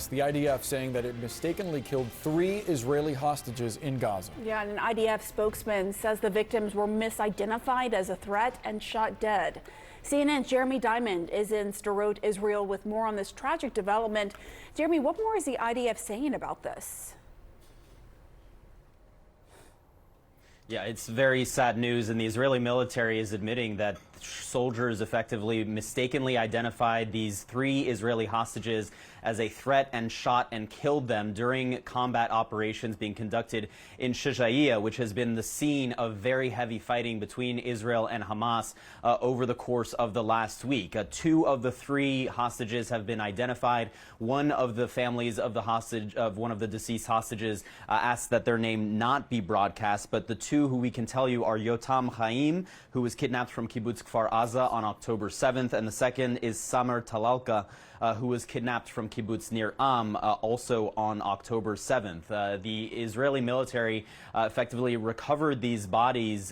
Boris, the IDF saying that it mistakenly killed 3 Israeli hostages in Gaza. Yeah, and an IDF spokesman says the victims were misidentified as a threat and shot dead. CNN's Jeremy Diamond is in Sderot, Israel, with more on this tragic development. Jeremy, what more is the IDF saying about this? Yeah, it's very sad news, and the Israeli military is admitting that soldiers effectively mistakenly identified these 3 Israeli hostages as a threat and shot and killed them during combat operations being conducted in Shajaiya, which has been the scene of very heavy fighting between Israel and Hamas over the course of the last week. 2 of the 3 hostages have been identified. One of the families of one of the deceased hostages asked that their name not be broadcast, but the 2 who we can tell you are Yotam Chaim, who was kidnapped from Kibbutz Kfar Aza on October 7th, and the second is Samer Talalka, who was kidnapped from Kibbutz Nir Am, also on October 7th. The Israeli military effectively recovered these bodies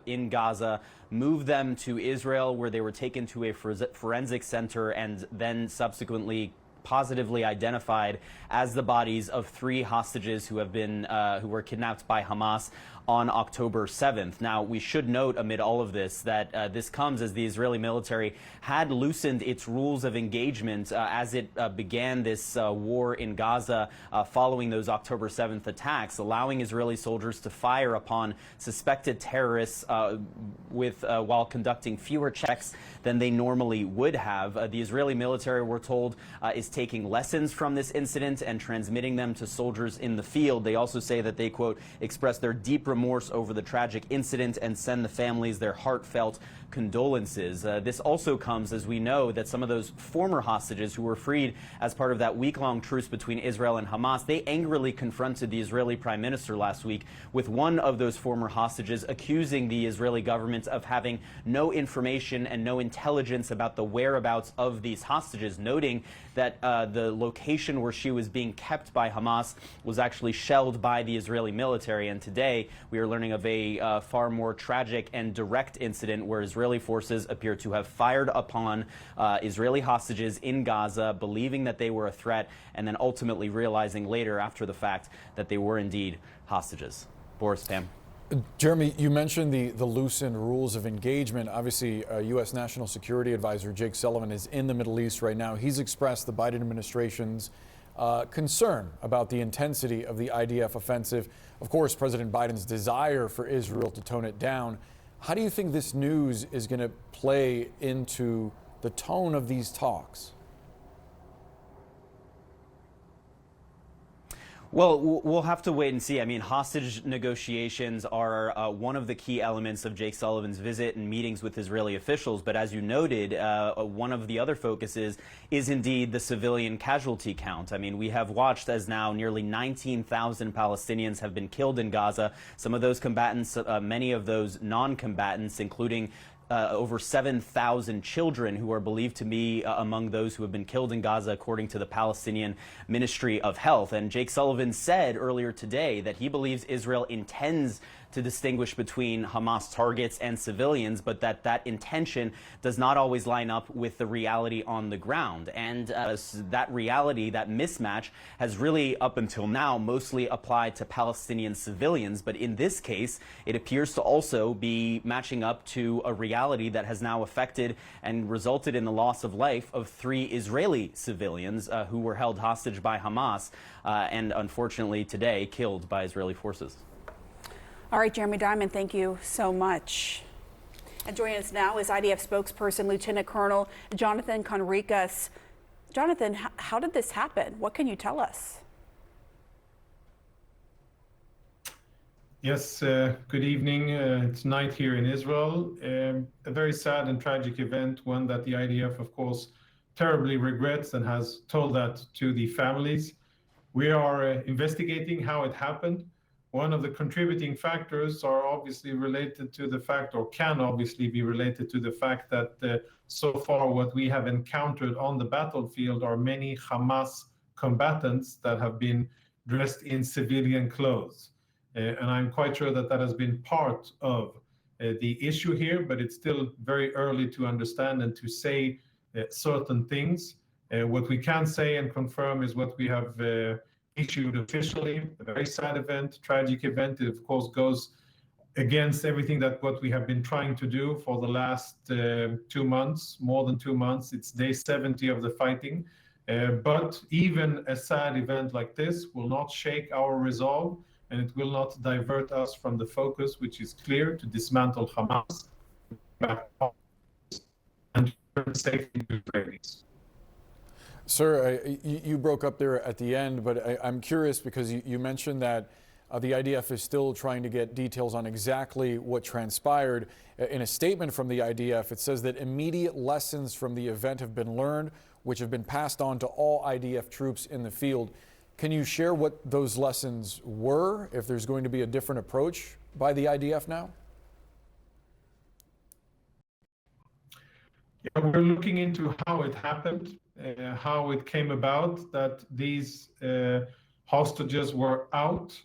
in Gaza, moved them to Israel, where they were taken to a forensic center and then subsequently positively identified as the bodies of 3 hostages who were kidnapped by Hamas on October 7th. Now, we should note amid all of this that this comes as the Israeli military had loosened its rules of engagement as it began this war in Gaza following those October 7th attacks, allowing Israeli soldiers to fire upon suspected terrorists while conducting fewer checks than they normally would have. The Israeli military, we're told, is taking lessons from this incident and transmitting them to soldiers in the field. They also say that they, quote, express their deep remorse over the tragic incident and send the families their heartfelt condolences. This also comes as we know that some of those former hostages who were freed as part of that week-long truce between Israel and Hamas, they angrily confronted the Israeli prime minister last week, with one of those former hostages accusing the Israeli government of having no information and no intelligence about the whereabouts of these hostages, noting that the location where she was being kept by Hamas was actually shelled by the Israeli military. And today we are learning of a far more tragic and direct incident where Israeli forces appear to have fired upon Israeli hostages in Gaza, believing that they were a threat, and then ultimately realizing later after the fact that they were indeed hostages. Boris, Pam. Jeremy, you mentioned the loosened rules of engagement. Obviously, U.S. National Security Advisor Jake Sullivan is in the Middle East right now. He's expressed the Biden administration's concern about the intensity of the IDF offensive. Of course, President Biden's desire for Israel to tone it down. How do you think this news is going to play into the tone of these talks? Well, we'll have to wait and see. I mean, hostage negotiations are one of the key elements of Jake Sullivan's visit and meetings with Israeli officials. But as you noted, one of the other focuses is indeed the civilian casualty count. I mean, we have watched as now nearly 19,000 Palestinians have been killed in Gaza. Some of those combatants, many of those non-combatants, including over 7,000 children who are believed to be among those who have been killed in Gaza, according to the Palestinian Ministry of Health. And Jake Sullivan said earlier today that he believes Israel intends to distinguish between Hamas targets and civilians, but that intention does not always line up with the reality on the ground. And that reality, that mismatch, has really, up until now, mostly applied to Palestinian civilians. But in this case, it appears to also be matching up to a reality that has now affected and resulted in the loss of life of 3 Israeli civilians who were held hostage by Hamas and unfortunately today killed by Israeli forces. All right, Jeremy Diamond, thank you so much. And joining us now is IDF spokesperson Lieutenant Colonel Jonathan Conricus. Jonathan, how did this happen? What can you tell us? Yes, good evening. It's night here in Israel. A very sad and tragic event, one that the IDF, of course, terribly regrets and has told that to the families. We are investigating how it happened. One of the contributing factors are obviously related to the fact, or can obviously be related to the fact that so far what we have encountered on the battlefield are many Hamas combatants that have been dressed in civilian clothes. And I'm quite sure that that has been part of the issue here, but it's still very early to understand and to say certain things. What we can say and confirm is what we have issued officially. A very sad event, tragic event. It of course goes against everything that what we have been trying to do for the last 2 months, more than 2 months. It's day 70 of the fighting. But even a sad event like this will not shake our resolve, and it will not divert us from the focus, which is clear: to dismantle Hamas and safety to Israelis. Sir, you broke up there at the end, but I'm curious because you mentioned that the IDF is still trying to get details on exactly what transpired. In a statement from the IDF, it says that immediate lessons from the event have been learned, which have been passed on to all IDF troops in the field. Can you share what those lessons were, if there's going to be a different approach by the IDF now? Yeah, we're looking into how it happened, how it came about that these hostages were out,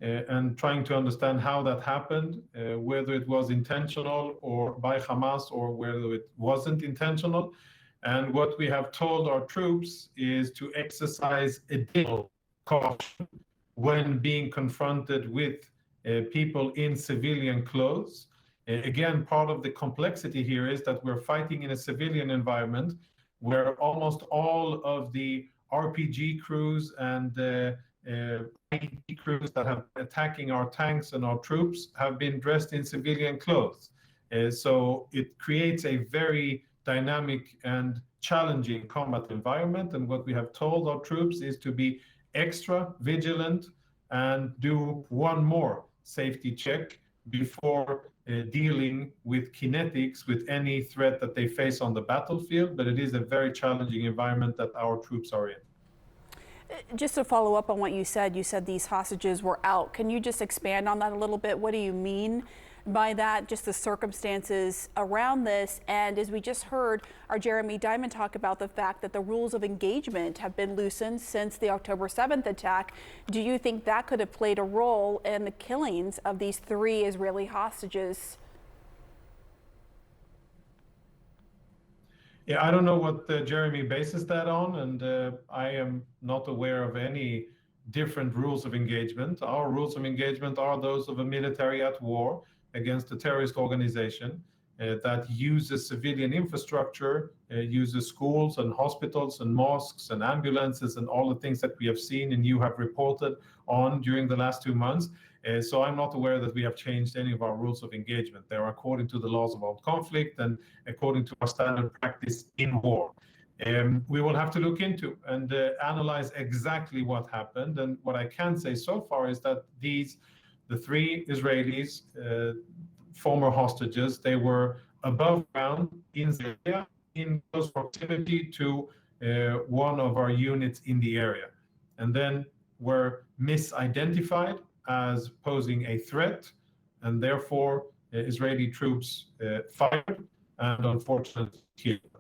and trying to understand how that happened, whether it was intentional or by Hamas or whether it wasn't intentional. And what we have told our troops is to exercise additional caution when being confronted with people in civilian clothes. Again, part of the complexity here is that we're fighting in a civilian environment where almost all of the RPG crews and IED crews that have been attacking our tanks and our troops have been dressed in civilian clothes. So it creates a very dynamic and challenging combat environment. And what we have told our troops is to be extra vigilant and do one more safety check before dealing with kinetics, with any threat that they face on the battlefield. But it is a very challenging environment that our troops are in. Just to follow up on what you said these hostages were out. Can you just expand on that a little bit? What do you mean by that? Just the circumstances around this. And as we just heard our Jeremy Diamond talk about the fact that the rules of engagement have been loosened since the October 7th attack, do you think that could have played a role in the killings of these 3 Israeli hostages? Yeah, I don't know what Jeremy bases that on, and I am not aware of any different rules of engagement. Our rules of engagement are those of a military at war against a terrorist organization that uses civilian infrastructure, uses schools and hospitals and mosques and ambulances and all the things that we have seen and you have reported on during the last 2 months. So I'm not aware that we have changed any of our rules of engagement. They are according to the laws of armed conflict and according to our standard practice in war. We will have to look into and analyze exactly what happened. And what I can say so far is that the 3 Israelis, former hostages, they were above ground in Syria, in close proximity to one of our units in the area, and then were misidentified as posing a threat, and therefore Israeli troops fired and unfortunately killed them.